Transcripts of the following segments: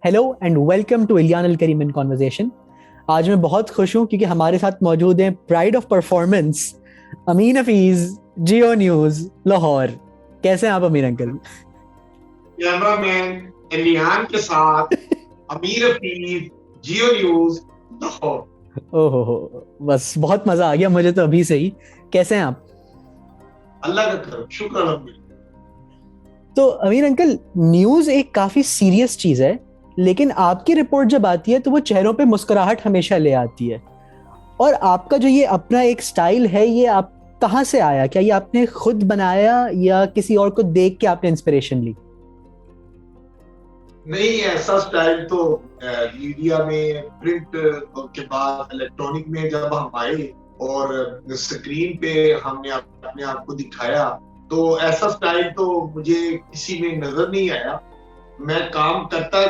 Hello and welcome to الیان الکریم ان conversation. آج میں بہت خوش ہوں کیونکہ ہمارے ساتھ موجود ہیں pride of performance Amin Hafeez, Geo News Lahore. کیسے ہیں آپ امین انکل؟ کیمرہ مین الیان کے ساتھ امیر حفیظ, جیو نیوز لاہور. او ہو, بس بہت مزہ آ گیا مجھے تو ابھی سے ہی. کیسے ہیں آپ؟ اللہ کا کرم, شکر الحمد. تو امین انکل, نیوز ایک کافی سیریس چیز ہے, لیکن آپ کی رپورٹ جب آتی ہے تو وہ چہروں پہ مسکراہٹ ہمیشہ لے آتی ہے. اور آپ کا جو یہ اپنا ایک سٹائل ہے, یہ آپ کہاں سے آیا؟ کیا یہ آپ نے خود بنایا یا کسی اور کو دیکھ کے آپ نے انسپریشن لی؟ نہیں, ایسا سٹائل تو میڈیا میں, پرنٹ کے بعد الیکٹرانک میں جب ہم آئے اور اسکرین پہ ہم نے اپنے آپ کو دکھایا تو ایسا سٹائل تو مجھے کسی میں نظر نہیں آیا. میں کام کرتا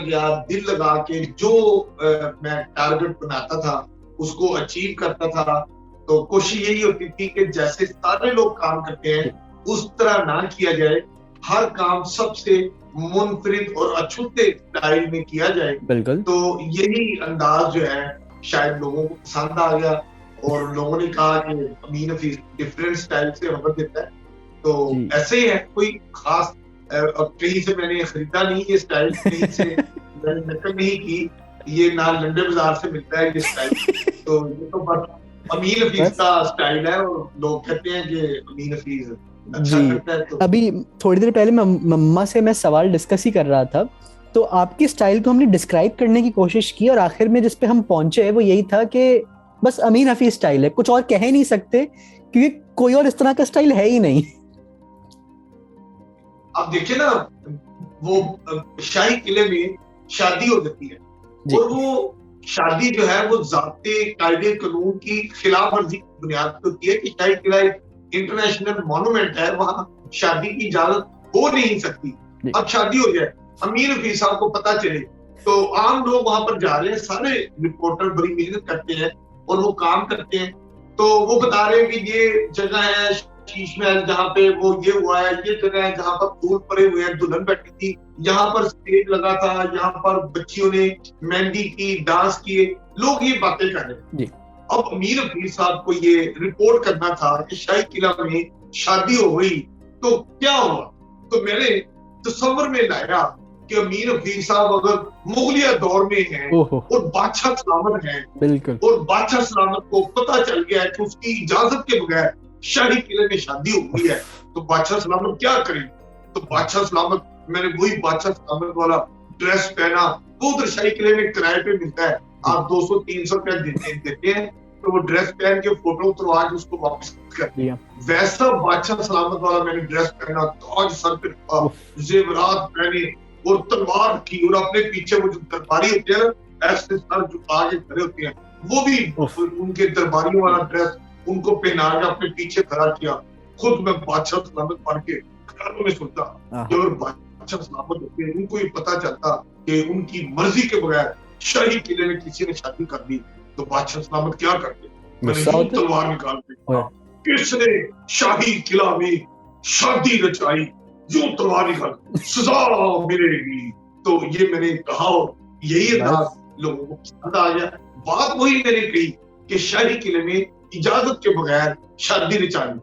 گیا دل لگا کے, جو میں ٹارگٹ بناتا تھا اس کو اچیو کرتا تھا. تو کوشش یہی ہوتی تھی کہ جیسے سارے لوگ کام کرتے ہیں اس طرح نہ کیا جائے, ہر کام سب سے منفرد اور اچھوتے اسٹائل میں کیا جائے. بالکل. تو یہی انداز جو ہے شاید لوگوں کو پسند آ گیا اور لوگوں نے کہا کہ امین حفیظ ڈفرینٹ اسٹائل سے خبر دیتا ہے. تو ایسے ہی ہے, کوئی خاص کہیں سے میں نے خریدا نہیں یہ اسٹائل, کہیں سے میں نے نقل نہیں کی, یہ نہ لنڈے بازار سے ملتا ہے یہ اسٹائل. تو یہ تو بس امین حفیظ کا اسٹائل ہے اور لوگ کہتے ہیں کہ امین حفیظ اچھا کرتا ہے. تو ابھی تھوڑی دیر پہلے مما سے میں سوال ڈسکس ہی کر رہا تھا, تو آپ کی اسٹائل کو ہم نے ڈسکرائب کرنے کی کوشش کی اور آخر میں جس پہ ہم پہنچے وہ یہی تھا کہ بس امین حفیظ اسٹائل ہے, کچھ اور کہہ نہیں سکتے کیونکہ کوئی اور اس طرح کا اسٹائل ہے ہی نہیں. آپ دیکھیں نا, وہ شاہی قلعے میں شادی ہو جاتی ہے اور وہ شادی جو ہے وہ ضابطے قاعدے قانون کی خلاف ورزی کی بنیاد پہ ہوتی ہے کہ شاہی قلعہ ایک انٹرنیشنل مونومنٹ ہے, وہاں شادی کی اجازت ہو نہیں سکتی. اب شادی ہو جائے, امین حفیظ صاحب کو پتا چلے تو عام لوگ وہاں پر جا رہے ہیں, سارے رپورٹر بڑی محنت کرتے ہیں اور وہ کام کرتے ہیں, تو وہ بتا رہے ہیں کہ یہ جگہ ہے شیش محل جہاں پہ وہ یہ ہوا ہے, یہ جگہ ہے جہاں پر پھول پڑے ہوئے ہیں, دلہن بیٹھی تھی, یہاں پر اسٹیج لگا تھا, یہاں پر بچیوں نے مہندی کی, ڈانس کیے, لوگ یہ باتیں کر رہے ہیں. اب امیر حفیظ صاحب کو یہ رپورٹ کرنا تھا کہ شاہی قلعہ میں شادی ہو گئی تو کیا ہوا. تو میں نے تصور میں لایا کہ امیر حفیظ صاحب اگر مغلیہ دور میں ہیں اور بادشاہ سلامت ہیں, اور بادشاہ سلامت کو پتا چل گیا ہے کہ اس کی اجازت کے بغیر شاہی قلعے میں شادی ہو گئی ہے, تو بادشاہ سلامت کیا کریں. تو بادشاہ سلامت, میں نے وہی بادشاہ سلامت والا ڈریس پہنا, وہ ادھر شاہی قلعے میں کرائے پہ ملتا ہے, آپ 200-300 روپیہ دیتے ہیں تو وہ ڈریس پہن کے فوٹو اتروا کے اس کو واپس کر دیا. ویسا بادشاہ سلامت والا میں نے ڈریس پہنا, تاج سر پہ رکھا, زیورات پہنے اور تلوار رکھی, اور اپنے پیچھے وہ جو درباری ہوتے ہیں ایسے سر جھکا کے کھڑے ہوتے ہیں, وہ بھی ان کے درباریوں والا ڈریس ان کو پہنا کے اپنے پیچھے کھڑا کیا. خود میں بادشاہ سلامت پڑھ کے گھروں میں سنتا کہ اگر بادشاہ سلامت ہوتے ان کو یہ پتا چلتا کہ ان کی مرضی کے بغیر شاہی قلعے میں کسی نے شادی کر دی تو بادشاہ سلامت کیا کرتے. میں نے یوں تلوار نکال کے, کس نے شاہی قلعہ میں شادی رچائی, یوں تلوار نکال, سزا ملے گی. تو یہ میں نے کہا اور یہی انداز لوگوں کو پسند آ گیا. بات وہی میں نے کہی کہ شاہی قلعے میں اجازت کے بغیر شادی رچانی.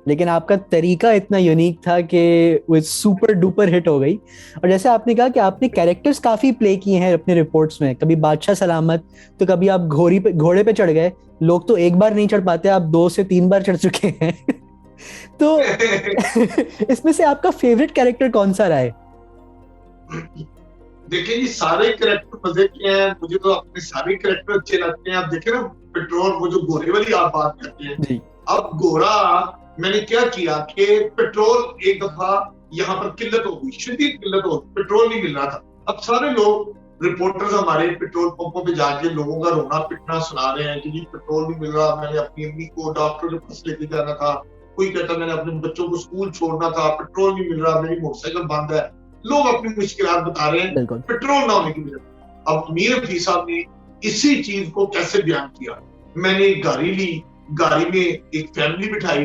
لیکن آپ کا طریقہ اتنا یونیک تھا کہ وہ سپر ڈوپر ہٹ ہو گئی. اور جیسے آپ نے کہا کہ آپ نے کیریکٹرز کافی پلے کیے ہیں اپنے رپورٹس میں, کبھی بادشاہ سلامت, تو کبھی آپ گھوڑے پہ چڑھ گئے, لوگ تو ایک بار نہیں چڑھ پاتے, آپ 2 سے 3 بار چڑھ چکے ہیں. تو اس میں سے آپ کا فیوریٹ کیریکٹر کون سا رہا ہے؟ دیکھیں جی, سارے کریکٹر مزے کے ہیں, مجھے تو اپنے سارے کریکٹر اچھے لگتے ہیں. آپ دیکھیں نا پیٹرول, وہ جو گھوڑے والی آپ بات کرتے ہیں, اب گھوڑا میں نے کیا کیا کہ پیٹرول ایک دفعہ یہاں پر قلت ہو گئی, شدید قلت ہو گئی, پیٹرول نہیں مل رہا تھا. اب سارے لوگ رپورٹرز ہمارے پیٹرول پمپوں پہ جا کے لوگوں کا رونا پٹنا سنا رہے ہیں کہ جی پیٹرول نہیں مل رہا, میں نے اپنی امی کو ڈاکٹر کے پاس لے کے جانا تھا, کوئی کہتا میں نے اپنے بچوں کو اسکول چھوڑنا تھا, پیٹرول نہیں مل رہا, میری موٹر سائیکل بند ہے. لوگ اپنی مشکلات بتا رہے ہیں پیٹرول نہ ہونے کی وجہ. اب امیر حفیظ صاحب نے اسی چیز کو کیسے بیان کیا. میں نے گاڑی لی, گاڑی میں ایک فیملی بٹھائی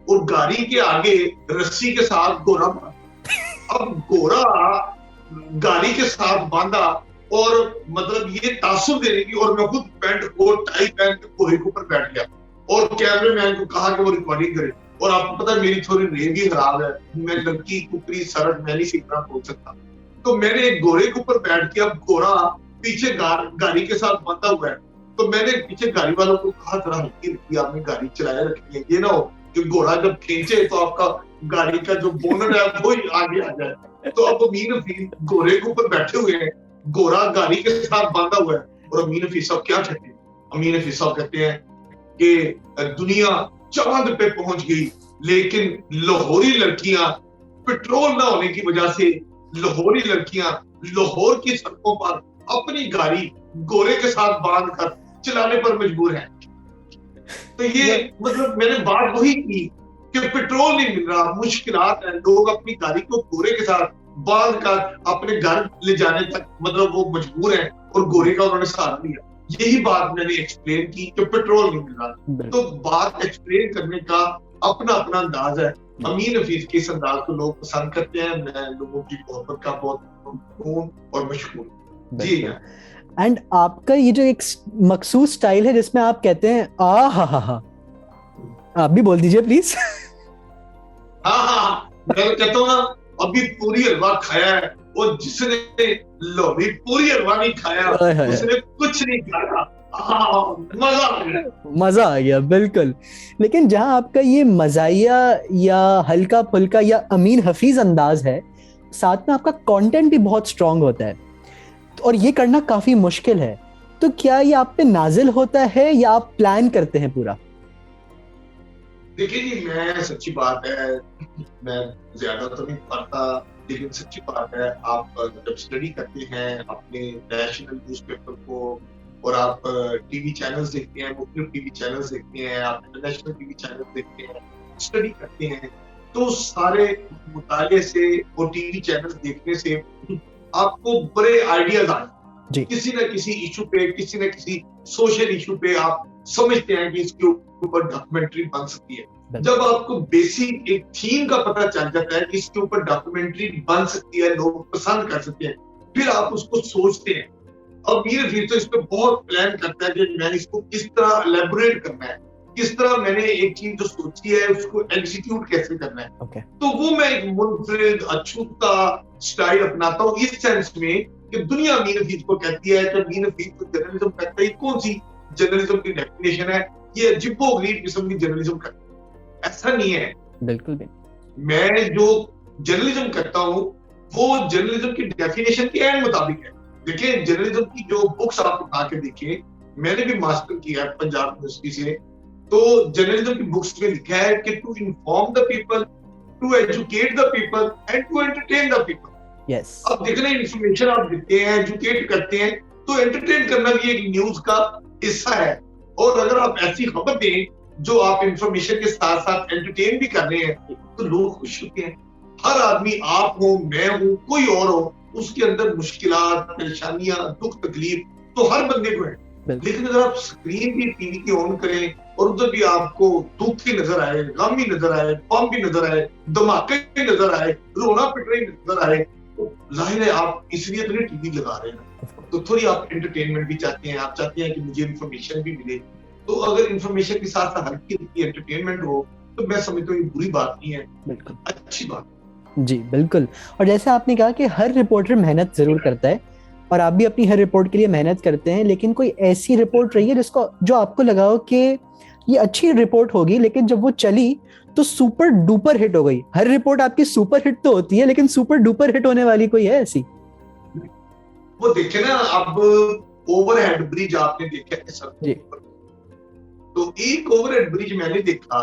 اور گاڑی کے آگے رسی کے ساتھ گھوڑا. اب گھوڑا گاڑی کے ساتھ باندھا اور مطلب یہ تاثر دینے کی, اور میں خود پینٹ کوٹ ٹائی پہن کے گھوڑے کے اوپر بیٹھ گیا اور کیمرے مین کو کہا کہ وہ ریکارڈنگ کرے. اور آپ کو پتا میری تھوڑی رینج بھی خراب ہے, میں لڑکی ککری سرٹ میں نہیں سیکھنا بول سکتا, تو میں نے ایک گھوڑے کے اوپر بیٹھ کے, اب گھوڑا پیچھے گاڑی کے ساتھ بندھا ہوا ہے, تو میں نے پیچھے گاڑی والوں کو کہا ذرا ہلکی رکھیے, آپ نے گاڑی چلایا رکھنی ہے, یہ نہ ہو کہ گھوڑا جب کھینچے تو آپ کا گاڑی کا جو بونٹ ہے وہ آگے آ جائے. تو اب امین حفیظ گھوڑے کے اوپر بیٹھے ہوئے ہیں, گھوڑا گاڑی کے ساتھ باندھا ہوا ہے, اور امین حفیظ صاحب کیا کہتے ہیں؟ امین حفیظ صاحب کہتے ہیں کہ دنیا چاند پہ پہنچ گئی لیکن لاہوری لڑکیاں پیٹرول نہ ہونے کی وجہ سے لاہوری لڑکیاں لاہور کی سڑکوں پر اپنی گاڑی گھوڑے کے ساتھ باندھ کر چلانے پر مجبور ہیں. تو یہ مطلب میں نے بات وہی کی کہ پیٹرول نہیں مل رہا, مشکلات ہیں, لوگ اپنی گاڑی کو گھوڑے کے ساتھ باندھ کر اپنے گھر لے جانے تک مطلب وہ مجبور ہیں, اور گھوڑے کا انہوں نے سہارا لیا. یہی بات میں نے ایکسپلین کی کہ پیٹرول نہیں مل رہا. تو بات ایکسپلین کرنے کا اپنا اپنا انداز ہے. امین حفیظ کے اس انداز کو لوگ پسند کرتے ہیں, میں لوگوں کی محبت کا بہت ممنون اور مشکور. جی اینڈ آپ کا یہ جو ایک مخصوص سٹائل ہے جس میں آپ کہتے ہیں ہاں, آپ بھی بول دیجئے پلیز. ہاں میں کہتا ہوں نا, ابھی پوری حلوا کھایا ہے, اور جس نے لوہی پوری حلوا نہیں کھایا اس نے کچھ نہیں کھایا. مزہ آ گیا بالکل. لیکن جہاں آپ کا یہ مزاحیہ یا ہلکا پھلکا یا امین حفیظ انداز ہے, ساتھ میں آپ کا کانٹینٹ بھی بہت اسٹرانگ ہوتا ہے, اور یہ کرنا کافی مشکل ہے. تو کیا یہ آپ پہ نازل ہوتا ہے یا آپ پلان کرتے ہیں پورا؟ دیکھیے جی, میں سچی بات ہے, میں زیادہ تو نہیں پڑھتا, لیکن سچی بات ہے, آپ جب اسٹڈی کرتے ہیں اپنے نیشنل نیوز پیپر کو, اور آپ ٹی وی چینلز دیکھتے ہیں, مختلف ٹی وی چینلز دیکھتے ہیں, آپ انٹرنیشنل ٹی وی چینلز دیکھتے ہیں, اسٹڈی کرتے ہیں, تو سارے مطالعے سے اور ٹی وی چینلز دیکھنے سے آپ کو بڑے آئیڈیاز آئے جی. کسی نہ کسی ایشو پہ, کسی نہ کسی سوشل ایشو پہ آپ سمجھتے ہیں کہ اس کے اوپر ڈاکومنٹری بن سکتی ہے. جب آپ کو بیسک ایک تھیم کا پتہ چل جاتا ہے کہ اس کے اوپر ڈاکومنٹری بن سکتی ہے, لوگ پسند کر سکتے ہیں, پھر آپ اس کو سوچتے ہیں. اور میرے پھر تو اس پہ بہت پلان کرتا ہے کہ میں نے اس کو کس طرح الیبوریٹ کرنا ہے, کس طرح میں نے ایک چیز جو سوچی ہے اس کو ایگزیکیوٹ کیسے کرنا ہے. تو وہ میں ایک منفرد اچھوتا سٹائل اپناتا ہوں, اس سینس میں کہ دنیا امین حفیظ کو کہتی ہے کہ امین حفیظ کو جرنلزم کہتا ہے. کون سی جرنلزم کی ڈیفینیشن ہے؟ یہ عجیب و غریب قسم کی جرنلزم کرتا ہے. ایسا نہیں ہے. بالکل بھی میں جو جرنلزم کرتا ہوں وہ جرنلزم کی ڈیفینیشن کے عین مطابق ہے. دیکھیں جرنلزم کی جو بکس آپ اٹھا کے دیکھیں, میں نے بھی ماسٹر کیا ہے پنجاب یونیورسٹی سے, تو جرنلزم کی بکس میں لکھا ہے کہ to inform the people, to educate the people and to entertain the people. اب دیکھنا انفارمیشن آپ دیتے ہیں, ایجوکیٹ کرتے ہیں, تو انٹرٹین کرنا بھی ایک نیوز کا حصہ ہے. اور اگر آپ ایسی خبر دیں جو آپ انفارمیشن کے ساتھ ساتھ انٹرٹین بھی کر رہے ہیں تو لوگ خوش ہوتے ہیں. ہر آدمی, آپ ہوں, میں ہوں, کوئی اور ہو, اس کے اندر مشکلات, پریشانیاں, دکھ تکلیف تو ہر بندے کو ہے. لیکن اگر آپ اسکرین بھی ٹی وی کی آن کریں اور ادھر بھی آپ کو دکھ بھی نظر آئے, غم بھی نظر آئے, بم بھی نظر آئے, دھماکے بھی نظر آئے, رونا پٹنا نظر آئے, تو ظاہر ہے آپ اس لیے تو نہیں ٹی وی لگا رہے ہیں. تو تھوڑی آپ انٹرٹینمنٹ بھی چاہتے ہیں, آپ چاہتے ہیں کہ مجھے انفارمیشن بھی ملے. تو اگر انفارمیشن کے ساتھ ہلکی ہلکی انٹرٹینمنٹ ہو تو میں سمجھتا ہوں یہ بری بات نہیں ہے, بالکل اچھی بات. جی بالکل. اور جیسے آپ نے کہا کہ ہر رپورٹر محنت ضرور کرتا ہے, اور آپ بھی اپنی ہر رپورٹ کے لیے محنت کرتے ہیں, لیکن کوئی ایسی رپورٹ رہی ہے جس کو جو آپ کو لگا ہو کہ یہ اچھی رپورٹ ہوگی, لیکن جب وہ چلی تو سپر ڈوپر ہٹ ہو گئی؟ ہر رپورٹ آپ کی سپر ہٹ تو ہوتی ہے, لیکن سپر ڈوپر ہٹ ہونے والی کوئی ہے ایسی؟ وہ دیکھیں نا, اب اوور ہیڈ برج آپ نے دیکھا ہے سر, تو ایک اوور ہیڈ برج میں نے دیکھا,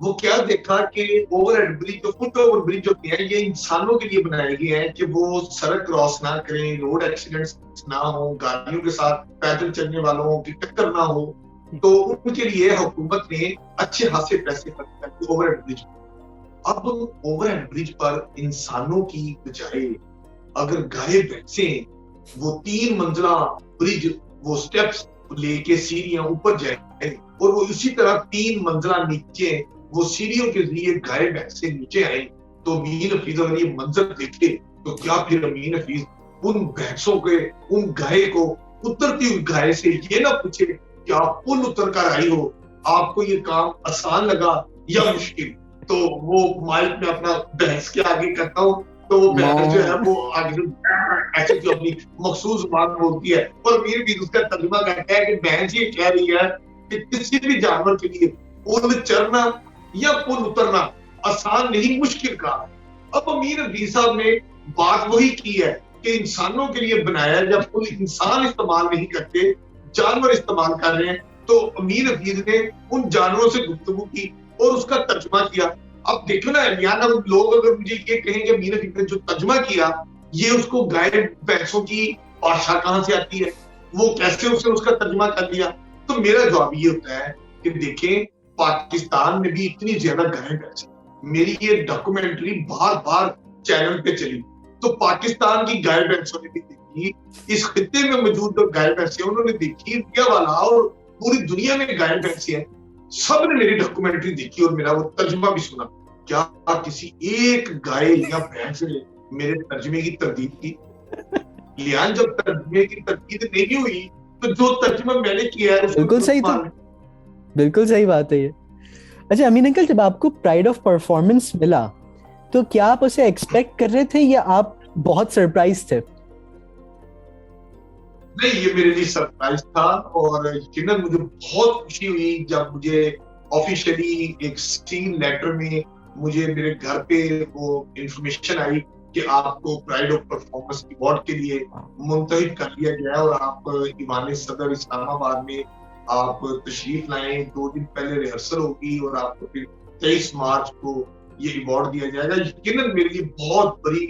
وہ کیا دیکھا کہ اوور ہیڈ برج جو فٹ اوور برج ہوتے ہیں یہ انسانوں کے لیے بنائے گئے ہیں کہ وہ سڑک کراس نہ کریں, روڈ ایکسیڈنٹس نہ ہو, گاڑیوں کے ساتھ پیدل چلنے والوں کی ٹکر نہ ہو. تو ان کے لیے حکومت نے اچھے خاصے پیسے خرچ کر کے اوور ہیڈ برج. اب اوور ہیڈ برج پر انسانوں کی بجائے اگر گائے بھینسیں وہ 3 منزلہ برج, وہ سٹیپس لے کے سیڑھیاں اوپر جائیں اور وہ اسی طرح 3 منزلہ نیچے وہ سیڑھیوں کے ذریعے گائے بھینسیں نیچے آئیں, تو امین حفیظ اگر یہ منظر دیکھے تو کیا پھر امین حفیظ ان بحثوں کے ان گائے کو اترتی ہوئی گائے سے یہ نہ پوچھے کہ آپ پل اتر کر آئی ہو, آپ کو یہ کام آسان لگا یا مشکل؟ تو وہ مائک میں اپنا بحث کے آگے کرتا ہوں تو وہ بحث جو ہے وہ آگے ایسے جو اپنی مخصوص بات بولتی ہے اور امیر بھی اس کا ترجمہ کرتا ہے کہ بحث یہ کہہ رہی ہے کہ کسی بھی جانور کے لیے پل چڑھنا یا پل اترنا آسان نہیں, مشکل کام ہے. اب امیر حفیظ صاحب نے بات وہی کی ہے کہ انسانوں کے لیے بنایا ہے, جب کوئی انسان استعمال نہیں کرتے جانور استعمال کر رہے ہیں, تو امیر حفیظ نے ان جانوروں سے گفتگو کی اور اس کا ترجمہ کیا. اب دیکھو نا یعنی لوگ اگر مجھے یہ کہیں کہ امیر حفیظ نے جو ترجمہ کیا یہ اس کو گائے بھینسوں کی بادشاہ کہاں سے آتی ہے, وہ کیسے اس کا ترجمہ کر لیا؟ تو میرا جواب یہ ہوتا ہے کہ دیکھیں پاکستان میں بھی اتنی زیادہ گائے بھینس, میری یہ ڈاکومنٹری بار بار چینل پہ چلی تو پاکستان کی گائے بھینسوں نے بھی دیکھی, اس خطے میں موجود جو گائے بھینسیں انہوں نے دیکھی, انڈیا والا اور پوری دنیا میں گائے بھینسیں ہیں, سب نے میری ڈاکومنٹری دیکھی اور میرا وہ ترجمہ بھی سنا. کیا کسی ایک گائے یا بھینس نے میرے ترجمے کی تردید کی؟ لیان جب ترجمے کی تردید نہیں ہوئی تو جو ترجمہ میں نے کیا ہے بالکل صحیح تھا, بالکل صحیح بات ہے یہ. اچھا امین انکل, جب آپ کو پرائڈ آف پرفارمنس ملا تو کیا آپ اسے ایکسپیکٹ کر رہے تھے یا آپ بہت سرپرائز تھے؟ نہیں, یہ میرے لیے سرپرائز تھا اور یقیناً مجھے بہت خوشی ہوئی جب مجھے آفیشلی ایک سیل لیٹر میں مجھے میرے گھر پہ وہ انفارمیشن آئی کہ آپ کو پرائڈ آف پرفارمنس ایوارڈ کے لیے منتخب کر لیا گیا اور آپ ایوان صدر اسلام آباد میں آپ تشریف لائیں. 2 دن پہلے ریہرسل ہوگی اور آپ کو پھر 23 مارچ کو یہ ایوارڈ دیا جائے گا. یقیناً میرے لیے بہت بڑی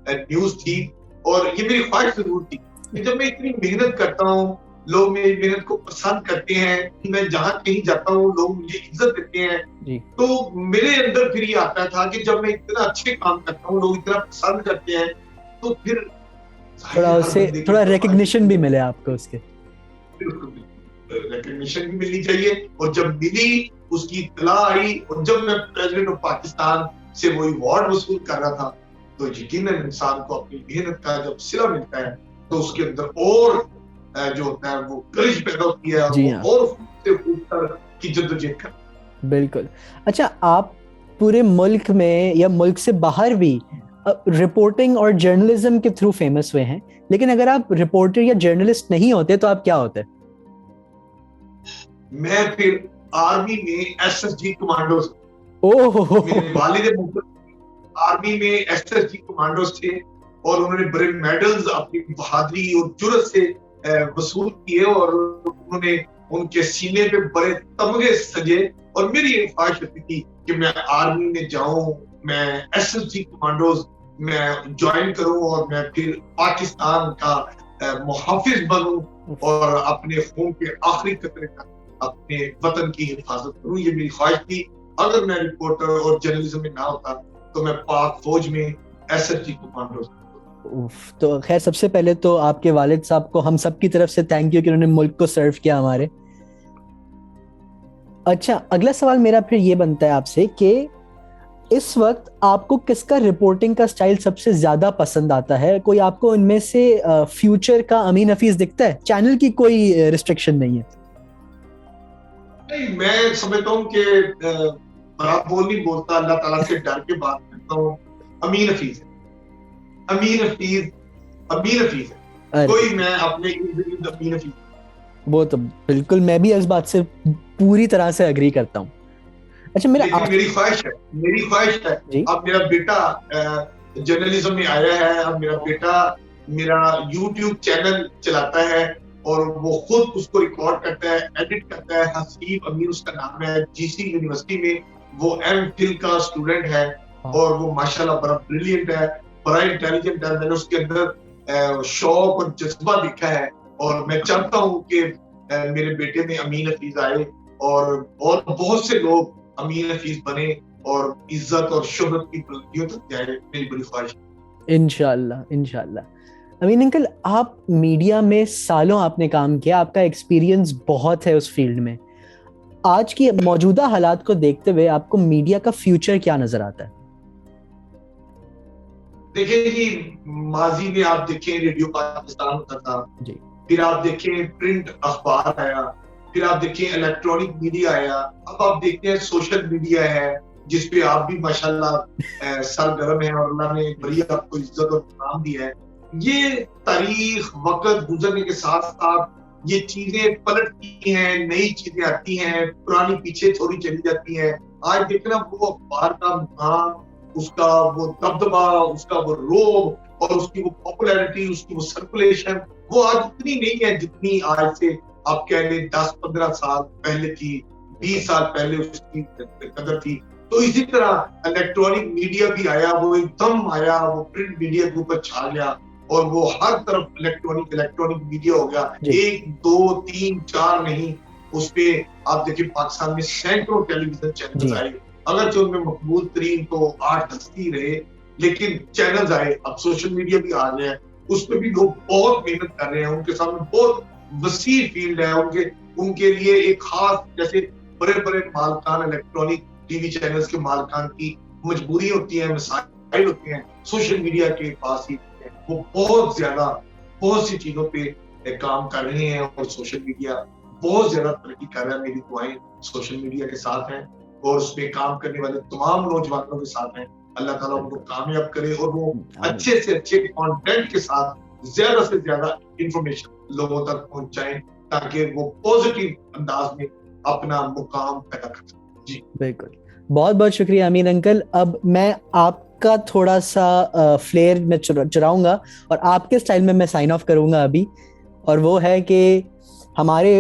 نیوز تھی اور یہ میری خواہش ضرور تھی کہ جب میں اتنی محنت کرتا ہوں, لوگ میری محنت کو پسند کرتے ہیں, میں جہاں کہیں جاتا ہوں لوگ مجھے عزت دیتے ہیں, تو میرے اندر پھر یہ آتا تھا کہ جب میں اتنا اچھے کام کرتا ہوں لوگ اتنا پسند کرتے ہیں تو پھر تھوڑا ریکگنیشن بھی ملے آپ کو, اس کے ریکگنیشن بھی ملنی چاہیے. اور جب ملی اس کی اطلاع آئی اور جب میں پریزیڈنٹ آف پاکستان سے وہ ایوارڈ وصول کر رہا تھا تو یقیناً انسان کو اپنی محنت کا جب صلہ ملتا ہے تو اس کے اندر اور جو ہوتا ہے وہ کرش پیدا ہوتی ہے اور کی جدوجہد کرتا ہے. بالکل. اچھا, آپ پورے ملک میں یا ملک سے باہر بھی رپورٹنگ اور جرنلزم کے تھرو فیمس ہوئے ہیں, لیکن اگر آپ رپورٹر یا جرنلسٹ نہیں ہوتے تو آپ کیا ہوتے؟ میں پھر آرمی میں ایس ایس جی کمانڈوز, میرے والد آرمی میں ایس ایس جی کمانڈوز تھے اور انہوں نے بڑے میڈلز اپنی بہادری اور جرأت سے وصول کیے اور انہوں نے ان کے سینے پہ بڑے تمغے سجے اور میری یہ خواہش ہوتی تھی کہ میں آرمی میں جاؤں, میں ایس ایس جی کمانڈوز میں جوائن کروں اور میں پھر پاکستان کا محافظ بنوں اور اپنے خون کے آخری قطرے تک اپنے وطن کی حفاظت کروں. یہ میری خواہش تھی. اگر میں رپورٹر اور جرنلزم میں نہ ہوتا تو میں پاک فوج میں ایس ایس جی کمانڈوز. تو خیر سب سے پہلے تو آپ کے والد صاحب کو ہم سب کی طرف سے تھینک یو کہ انہوں نے ملک کو سرو کیا ہمارے. اچھا, اگلا سوال میرا پھر یہ بنتا ہے آپ سے کہ اس وقت آپ کو کس کا رپورٹنگ کا سٹائل سب سے زیادہ پسند آتا ہے؟ کوئی آپ کو ان میں سے فیوچر کا امین حفیظ دکھتا ہے؟ چینل کی کوئی ریسٹرکشن نہیں ہے. نہیں, میں سمجھتا ہوں کہ بڑا بول نہیں بولتا, اللہ تعالیٰ سے ڈر کے بات کرتا ہوں. امین حفیظ ہے, امین حفیظ, امین حفیظ ہے, کوئی میں اپنے امین حفیظ. وہ تو بالکل میں بھی اس بات سے پوری طرح سے اگری کرتا ہوں. اچھا, میری خواہش ہے اب میرا بیٹا جرنلزم میں آیا ہے, اب میرا بیٹا میرا یوٹیوب چینل چلاتا ہے اور وہ خود اس کو ریکارڈ کرتا ہے, ایڈٹ کرتا ہے. حسیب امیر اس کا نام ہے, جی سی یونیورسٹی میں وہ ایم فل کا اسٹوڈنٹ ہے اور وہ ماشاءاللہ بڑا بریلینٹ ہے, بڑا انٹیلیجنٹ ہے. میں نے اس کے اندر شوق اور جذبہ دیکھا ہے اور میں چاہتا ہوں کہ میرے بیٹے میں امین حفیظ آئے اور بہت سے لوگ امین حفیظ بنے اور عزت اور شہرت کی بلندیوں تک جائے. میری بڑی خواہش. انشاءاللہ انشاءاللہ. امین انکل, آپ میڈیا میں سالوں آپ نے کام کیا, آپ کا ایکسپیرینس بہت ہے اس فیلڈ میں. آج کی موجودہ حالات کو دیکھتے ہوئے آپ کو میڈیا کا فیوچر کیا نظر آتا ہے؟ دیکھیں جی، ماضی میں آپ دیکھیں ریڈیو پاکستان ہوتا تھا، پھر آپ دیکھیں پرنٹ اخبار آیا، پھر آپ دیکھیں الیکٹرانک میڈیا آیا، اب آپ دیکھتے ہیں سوشل میڈیا ہے جس پہ آپ بھی ماشاءاللہ سرگرم ہیں اور اللہ نے بڑی آپ کو عزت اور احترام دی ہے. یہ تاریخ وقت گزرنے کے ساتھ ساتھ یہ چیزیں پلٹتی ہیں، نئی چیزیں آتی ہیں، پرانی پیچھے چھوڑی چلی جاتی ہیں. آج دیکھنا وہ اخبار کا مقام، اس کا وہ دبدبا، اس کا وہ روب اور اس کی وہ پاپولیرٹی، اس کی وہ سرکولیشن، وہ آج اتنی نہیں ہے جتنی آج سے آپ کہہ لیں 10-15 سال پہلے تھی، 20 سال پہلے اس کی قدر تھی. تو اسی طرح الیکٹرانک میڈیا بھی آیا، وہ ایک دم آیا، وہ پرنٹ میڈیا کے اوپر چھا گیا اور وہ ہر طرف الیکٹرانک میڈیا ہو گیا. 1 2 3 4 نہیں، اس پہ آپ دیکھیں پاکستان میں سینکڑوں ٹیلی ویژن چینلز آئے، اگرچہ ان میں مقبول ترین تو 8-10 ہی رہے، لیکن چینلز آئے. اب سوشل میڈیا بھی آ گیا ہے، اس پہ بھی لوگ بہت محنت کر رہے ہیں، ان کے سامنے بہت وسیع فیلڈ ہے. ان کے لیے ایک خاص، جیسے بڑے بڑے مالکان الیکٹرانک ٹی وی چینلز کے مالکان کی مجبوری ہوتی ہے، مسائل ہوتے ہیں، سوشل میڈیا کے پاس ہی وہ بہت زیادہ بہت سی چیزوں پہ کام کر رہے ہیں اور سوشل میڈیا بہت زیادہ ترقی کر رہا ہے. میری دعائیں سوشل میڈیا کے ساتھ ہیں اور اس پہ کام کرنے والے تمام نوجوانوں کے ساتھ ہیں. اللہ تعالیٰ ان کو کامیاب کرے اور وہ اچھے سے اچھے کانٹینٹ کے ساتھ زیادہ سے زیادہ انفارمیشن لوگوں تک پہنچائیں تاکہ وہ پوزیٹیو انداز میں اپنا مقام پیدا کر سکیں. جی بالکل، بہت بہت شکریہ امین انکل. اب میں آپ کا تھوڑا سا فلیئر میں چراؤں گا اور آپ کے سٹائل میں سائن آف کروں گا ابھی، اور وہ ہے کہ ہمارے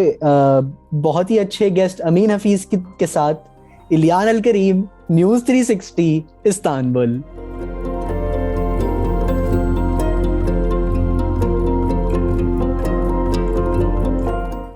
بہت ہی اچھے گیسٹ امین حفیظ کے ساتھ الیان الکریم، نیوز 360 استانبول.